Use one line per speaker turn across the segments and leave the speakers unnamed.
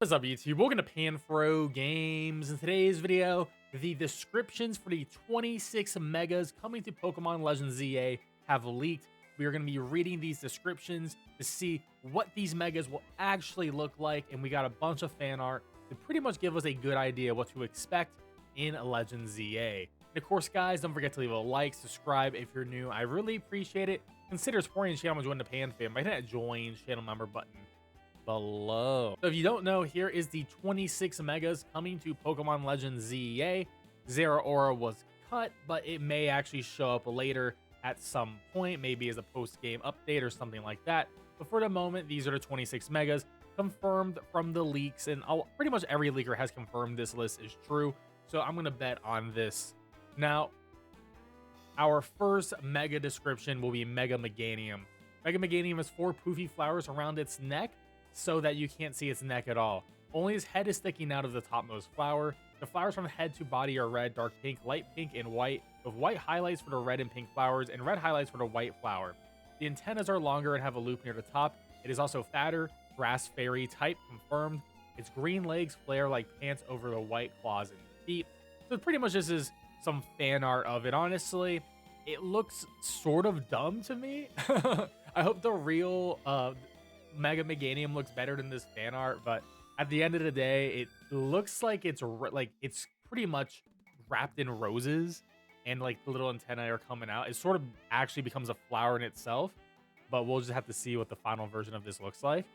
What's up, YouTube? Welcome to PanFro Games. In today's video, the descriptions for the 26 megas coming to Pokemon Legends ZA have leaked. We are going to be reading these descriptions to see what these megas will actually look like, and we got a bunch of fan art to pretty much give us a good idea what to expect in Legends ZA. And of course, guys, don't forget to leave a like, subscribe if you're new. I really appreciate it. Consider supporting the channel and join the Pan fam by hitting that join channel member button below. So if you don't know, here is the 26 megas coming to Pokemon Legends ZA. Zeraora was cut, but it may actually show up later at some point, maybe as a post-game update or something like that. But for the moment, these are the 26 megas confirmed from the leaks, and pretty much every leaker has confirmed this list is true. So I'm going to bet on this. Now, our first mega description will be Mega Meganium. Mega Meganium has 4 poofy flowers around its neck, so that you can't see its neck at all. Only its head is sticking out of the topmost flower. The flowers from head to body are red, dark pink, light pink, and white, with white highlights for the red and pink flowers and red highlights for the white flower. The antennas are longer and have a loop near the top. It is also fatter, grass fairy type confirmed. Its green legs flare like pants over the white claws and feet. So pretty much this is some fan art of it. Honestly, it looks sort of dumb to me. I hope the real Mega Meganium looks better than this fan art, but at the end of the day, it looks like it's pretty much wrapped in roses, and like the little antennae are coming out. It sort of actually becomes a flower in itself, but we'll just have to see what the final version of this looks like.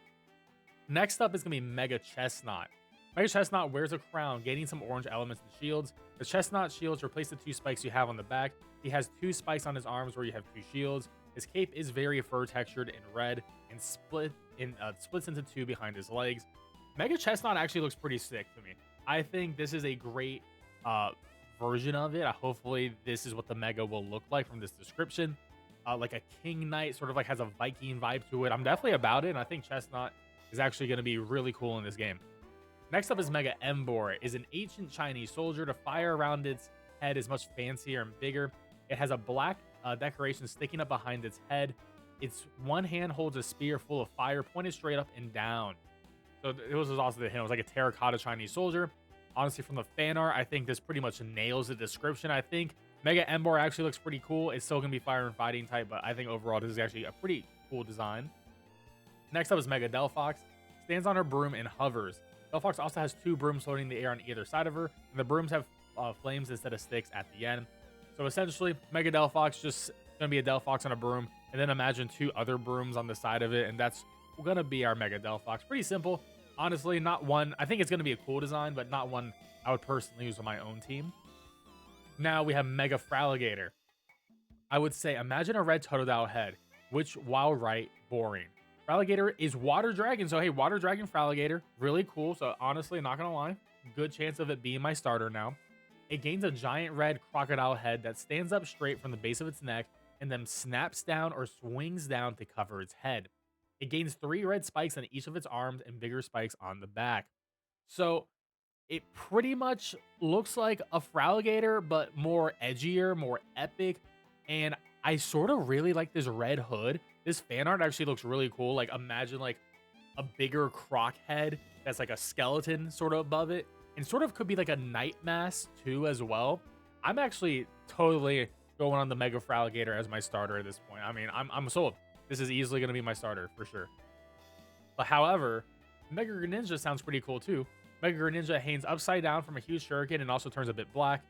Next up is gonna be Mega Chestnut. Mega Chestnut wears a crown, gaining some orange elements and shields. The Chestnut shields replace the 2 spikes you have on the back. He has 2 spikes on his arms where you have 2 shields. His cape is very fur textured and red and splits into 2 behind his legs. Mega Chestnut actually looks pretty sick to me. I think this is a great version of it. Hopefully this is what the Mega will look like from this description. Like a King Knight, sort of like has a Viking vibe to it. I'm definitely about it, and I think Chestnut is actually going to be really cool in this game. Next up is Mega Embor. It is an ancient Chinese soldier. The fire around its head is much fancier and bigger. It has a black decoration sticking up behind its head. Its one hand holds a spear full of fire pointed straight up and down. So it was also the hint. It was like a terracotta Chinese soldier. Honestly, from the fan art, I think this pretty much nails the description. I think Mega Embor actually looks pretty cool. It's still going to be fire and fighting type, but I think overall this is actually a pretty cool design. Next up is Mega Delphox. Stands on her broom and hovers. Delphox also has 2 brooms floating in the air on either side of her, and the brooms have flames instead of sticks at the end. So essentially, Mega Delphox just going to be a Delphox on a broom, and then imagine 2 other brooms on the side of it, and that's going to be our Mega Delphox. Pretty simple. Honestly, not one. I think it's going to be a cool design, but not one I would personally use on my own team. Now we have Mega Fraligator. I would say imagine a red Totodile head, which, while right, boring. Fraligator is Water Dragon, so hey, Water Dragon Fraligator, really cool. So honestly, not going to lie, good chance of it being my starter now. It gains a giant red crocodile head that stands up straight from the base of its neck and then snaps down or swings down to cover its head. It gains 3 red spikes on each of its arms and bigger spikes on the back. So it pretty much looks like a Fraligator, but more edgier, more epic. And I sort of really like this red hood. This fan art actually looks really cool. Like imagine like a bigger croc head that's like a skeleton sort of above it. And sort of could be like a night mask too as well. I'm actually totally going on the Mega Fraligator as my starter at this point. I mean, I'm sold. This is easily going to be my starter for sure. But however, Mega Greninja sounds pretty cool too. Mega Greninja hangs upside down from a huge shuriken and also turns a bit black.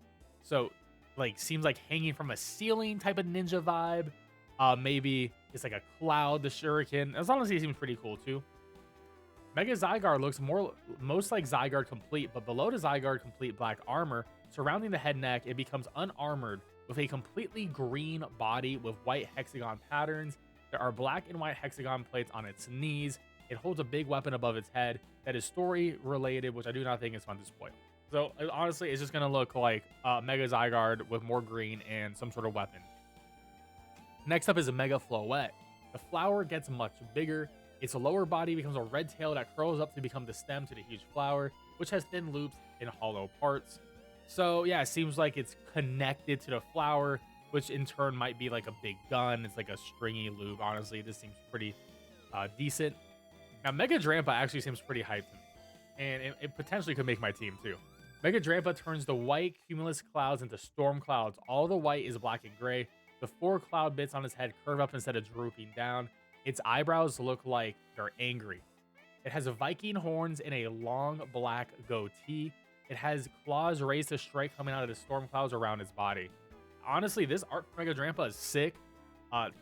So like seems like hanging from a ceiling type of ninja vibe. Maybe it's like a cloud, the shuriken. As honestly, it seems pretty cool too. Mega Zygarde looks most like Zygarde complete, but below the Zygarde complete black armor, surrounding the head neck, it becomes unarmored with a completely green body with white hexagon patterns. There are black and white hexagon plates on its knees. It holds a big weapon above its head that is story related, which I do not think is fun to spoil. So honestly, it's just going to look like Mega Zygarde with more green and some sort of weapon. Next up is a Mega Floette. The flower gets much bigger. Its lower body becomes a red tail that curls up to become the stem to the huge flower, which has thin loops and hollow parts. So yeah, it seems like it's connected to the flower, which in turn might be like a big gun. It's like a stringy loop. Honestly, this seems pretty decent. Now, Mega Drampa actually seems pretty hyped to me. and it potentially could make my team too. Mega Drampa turns the white cumulus clouds into storm clouds. All the white is black and gray. The 4 cloud bits on its head curve up instead of drooping down. Its eyebrows look like they're angry. It has Viking horns and a long black goatee. It has claws raised to strike coming out of the storm clouds around its body. Honestly, this art for Mega Drampa is sick.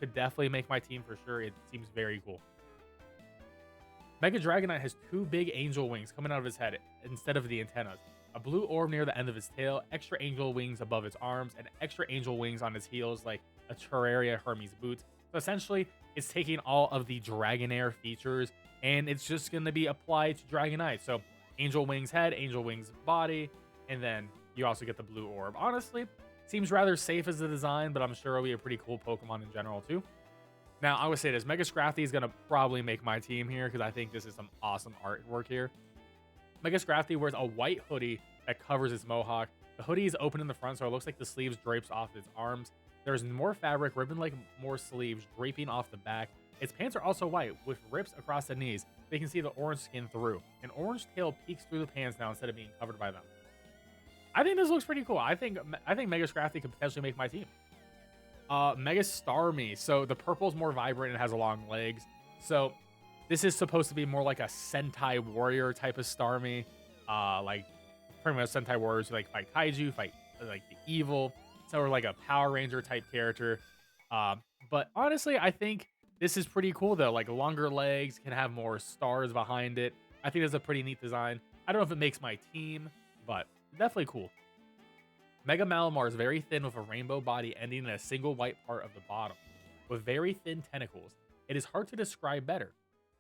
Could definitely make my team for sure. It seems very cool. Mega Dragonite has 2 big angel wings coming out of his head instead of the antennas. A blue orb near the end of its tail, extra angel wings above its arms, and extra angel wings on its heels like a Terraria Hermes boot. So essentially, it's taking all of the Dragonair features, and it's just going to be applied to Dragonite. So angel wings head, angel wings body, and then you also get the blue orb. Honestly, seems rather safe as a design, but I'm sure it'll be a pretty cool Pokemon in general too. Now, I would say this, Mega Scrafty is going to probably make my team here because I think this is some awesome artwork here. Mega Scrafty wears a white hoodie that covers its mohawk. The hoodie is open in the front, so it looks like the sleeves drapes off its arms. There's more fabric, ribbon like more sleeves, draping off the back. Its pants are also white, with rips across the knees. They can see the orange skin through. An orange tail peeks through the pants now instead of being covered by them. I think this looks pretty cool. I think Mega Scrafty could potentially make my team. Mega Starmie. So the purple is more vibrant and has long legs. So this is supposed to be more like a Sentai warrior type of Starmie. Like pretty much Sentai warriors who like fight kaiju, fight like the evil. So like a Power Ranger type character. But honestly, I think this is pretty cool though. Like longer legs, can have more stars behind it. I think that's a pretty neat design. I don't know if it makes my team, but definitely cool. Mega Malamar is very thin with a rainbow body ending in a single white part of the bottom, with very thin tentacles. It is hard to describe better.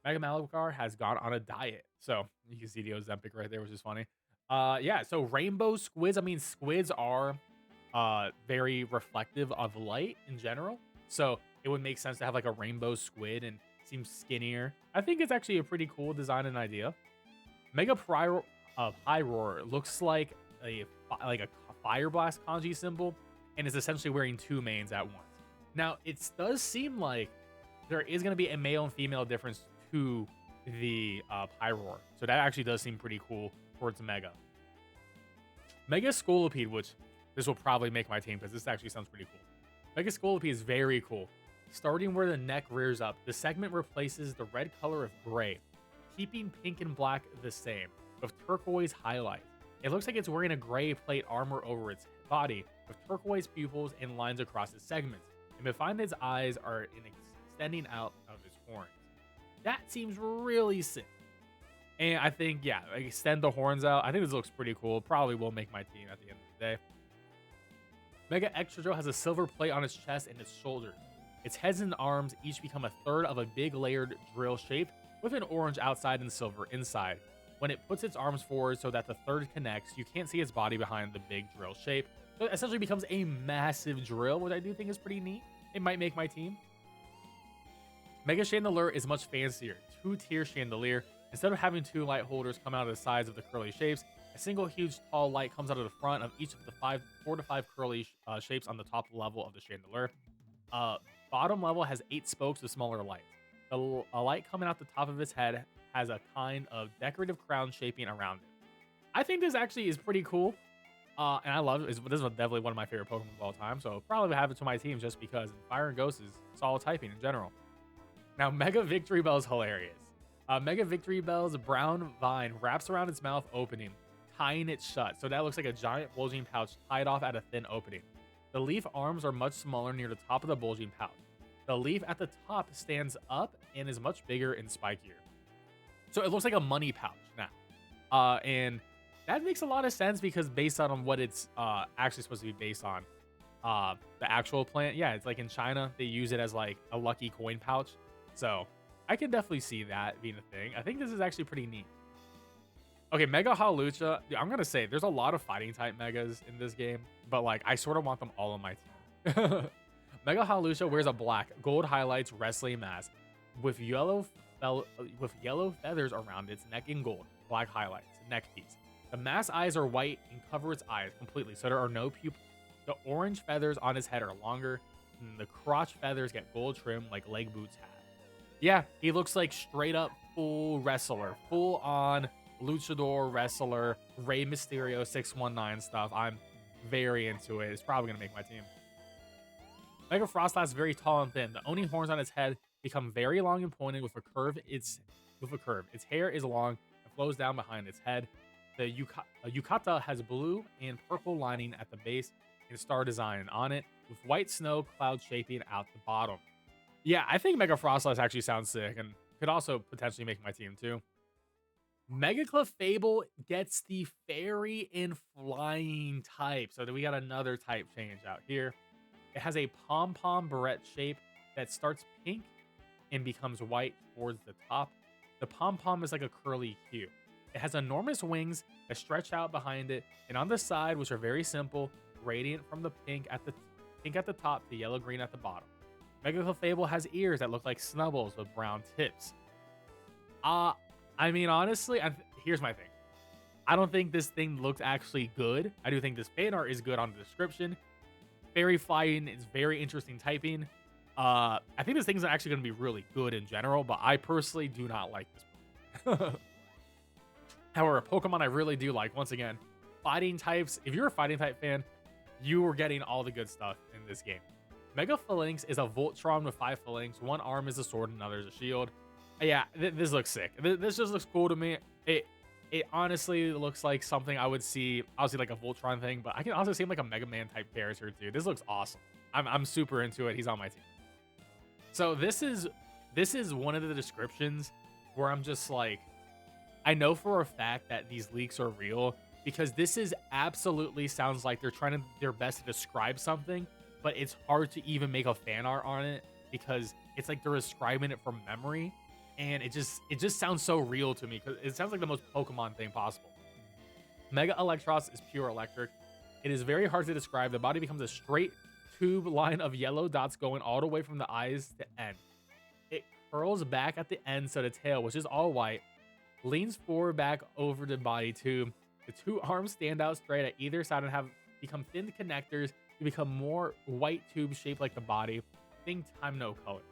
Mega Malamar has gone on a diet. So you can see the Ozempic right there, which is funny. Yeah, so rainbow squids. I mean, squids are very reflective of light in general. So it would make sense to have like a rainbow squid and seems skinnier. I think it's actually a pretty cool design and idea. Mega Pyroar looks like a Fire Blast kanji symbol and is essentially wearing 2 manes at once. Now, it does seem like there is going to be a male and female difference to the Pyroar. So that actually does seem pretty cool towards Mega. Mega Scolipede, which this will probably make my team because this actually sounds pretty cool. Mega Scolipede is very cool. Starting where the neck rears up, the segment replaces the red color of gray, keeping pink and black the same, with turquoise highlights. It looks like it's wearing a gray plate armor over its body, with turquoise pupils and lines across its segments, and behind its eyes are extending out of its horns. That seems really sick. And I think, yeah, extend the horns out. I think this looks pretty cool. Probably will make my team at the end of the day. Mega Excadrill has a silver plate on its chest and its shoulders. Its heads and arms each become a third of a big layered drill shape with an orange outside and silver inside. When it puts its arms forward so that the third connects, you can't see its body behind the big drill shape. So it essentially becomes a massive drill, which I do think is pretty neat. It might make my team. Mega Chandelier is much fancier. 2-tier chandelier. Instead of having 2 light holders come out of the sides of the curly shapes, a single huge tall light comes out of the front of each of the 4 to 5 curly shapes on the top level of the chandelier. Bottom level has 8 spokes with smaller lights. A light coming out the top of its head has a kind of decorative crown shaping around it. I think this actually is pretty cool. And I love it. This is definitely one of my favorite Pokemon of all time. So probably have it to my team just because Fire and Ghost is solid typing in general. Now, Mega Victory Bell is hilarious. Mega Victory Bell's brown vine wraps around its mouth opening, tying it shut. So that looks like a giant bulging pouch tied off at a thin opening. The leaf arms are much smaller near the top of the bulging pouch. The leaf at the top stands up and is much bigger and spikier. So it looks like a money pouch now. And that makes a lot of sense because based on what it's actually supposed to be based on, the actual plant, yeah, it's like in China, they use it as like a lucky coin pouch. So I can definitely see that being a thing. I think this is actually pretty neat. Okay, Mega Hawlucha. I'm going to say there's a lot of fighting type Megas in this game, but like I sort of want them all on my team. Mega Hawlucha wears a black, gold highlights wrestling mask with yellow feathers around its neck in gold, black highlights, neck piece. The mask eyes are white and cover its eyes completely, so there are no pupils. The orange feathers on his head are longer, and the crotch feathers get gold trim like leg boots have. Yeah, he looks like straight up full wrestler, full on luchador, wrestler, Rey Mysterio 619 stuff. I'm very into it. It's probably going to make my team. Mega Frostlass is very tall and thin. The Oni horns on its head become very long and pointed with a curve. Its hair is long and flows down behind its head. The Yukata has blue and purple lining at the base and star design on it, with white snow cloud shaping out the bottom. Yeah, I think Mega Frostlass actually sounds sick and could also potentially make my team too. Mega Clefable gets the fairy and flying type. So we got another type change out here. It has a pom-pom barrette shape that starts pink and becomes white towards the top. The pom-pom is like a curly hue. It has enormous wings that stretch out behind it and on the side, which are very simple, radiant from the pink at the top to yellow-green at the bottom. Mega Clefable has ears that look like snubbles with brown tips. I mean, honestly, here's my thing. I don't think this thing looks actually good. I do think this fan art is good on the description. Fairy flying is very interesting typing. I think this thing's actually going to be really good in general, but I personally do not like this one. However, Pokemon I really do like. Once again, fighting types. If you're a fighting type fan, you are getting all the good stuff in this game. Mega Phalanx is a Voltron with 5 phalanx. One arm is a sword, another is a shield. Yeah, this looks sick. This just looks cool to me. It honestly looks like something I would see, obviously like a Voltron thing, but I can also see him like a Mega Man type character too. This looks awesome. I'm super into it. He's on my team. So this is one of the descriptions where I'm just like, I know for a fact that these leaks are real because this is absolutely sounds like they're trying their best to describe something, but it's hard to even make a fan art on it because it's like they're describing it from memory. And it just sounds so real to me because it sounds like the most Pokemon thing possible. Mega Electros is pure electric. It is very hard to describe. The body becomes a straight tube line of yellow dots going all the way from the eyes to end. It curls back at the end, so the tail, which is all white, leans forward back over the body tube. The 2 arms stand out straight at either side and have become thin connectors to become more white tube shaped like the body. Think time, no colors.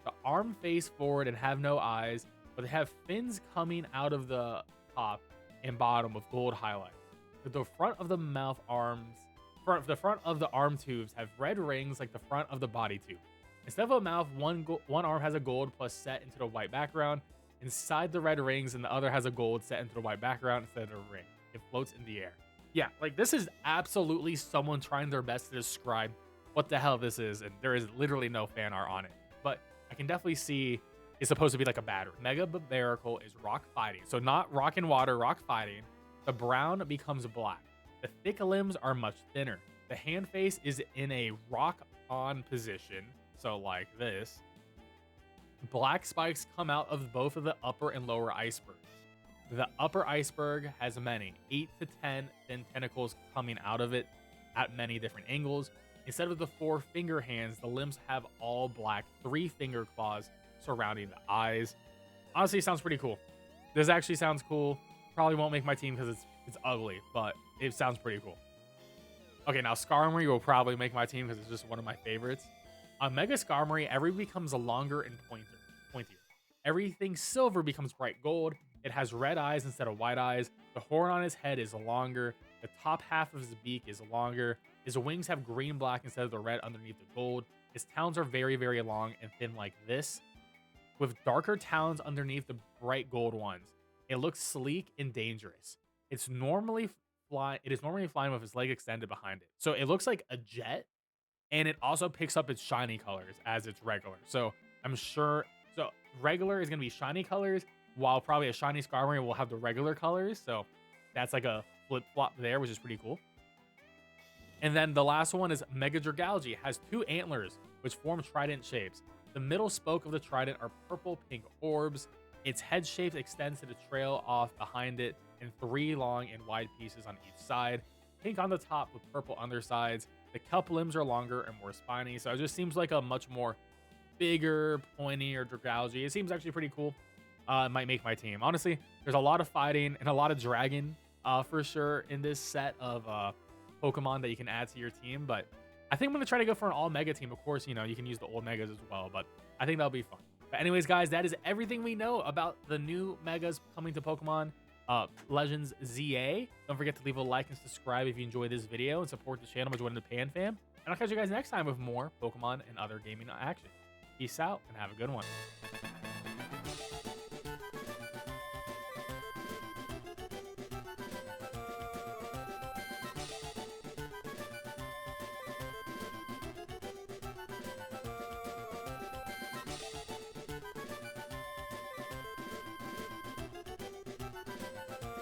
The arm face forward and have no eyes, but they have fins coming out of the top and bottom with gold highlights. The front of the the front of the arm tubes have red rings like the front of the body tube. Instead of a mouth, one arm has a gold plus set into the white background inside the red rings, and the other has a gold set into the white background instead of the ring. It floats in the air. Yeah, like this is absolutely someone trying their best to describe what the hell this is, and there is literally no fan art on it. But I can definitely see it's supposed to be like a battery. Mega Barbaracle is rock fighting. So not rock and water, rock fighting. The brown becomes black. The thick limbs are much thinner. The hand face is in a rock on position. So like this. Black spikes come out of both of the upper and lower icebergs. The upper iceberg has many, 8 to 10 thin tentacles coming out of it at many different angles. Instead of the 4 finger hands, the limbs have all black 3 finger claws surrounding the eyes. Honestly, it sounds pretty cool. This actually sounds cool. Probably won't make my team because it's ugly, but it sounds pretty cool. Okay, now Skarmory will probably make my team because it's just one of my favorites. On Mega Skarmory, everything becomes longer and pointier. Everything silver becomes bright gold. It has red eyes instead of white eyes. The horn on his head is longer. The top half of his beak is longer. His wings have green-black instead of the red underneath the gold. His talons are very, very long and thin like this, with darker talons underneath the bright gold ones. It looks sleek and dangerous. It is normally flying with his leg extended behind it. So it looks like a jet, and it also picks up its shiny colors as its regular. So I'm sure, so regular is going to be shiny colors, while probably a shiny Skarmory will have the regular colors. So that's like a flip-flop there, which is pretty cool. And then the last one is Mega Dragalge. It has 2 antlers, which form trident shapes. The middle spoke of the trident are purple-pink orbs. Its head shape extends to the trail off behind it in 3 long and wide pieces on each side. Pink on the top with purple undersides. The kelp limbs are longer and more spiny, so it just seems like a much more bigger, pointier Dragalge. It seems actually pretty cool. It might make my team. Honestly, there's a lot of fighting and a lot of dragon for sure in this set of Pokemon that you can add to your team, but I think I'm going to try to go for an all mega team. Of course, you know, you can use the old megas as well, but I think that'll be fun. But anyways, guys, that is everything we know about the new megas coming to Pokemon. Legends ZA. Don't forget to leave a like and subscribe if you enjoyed this video and support the channel by joining the Pan Fam. And I'll catch you guys next time with more Pokemon and other gaming action. Peace out and have a good one.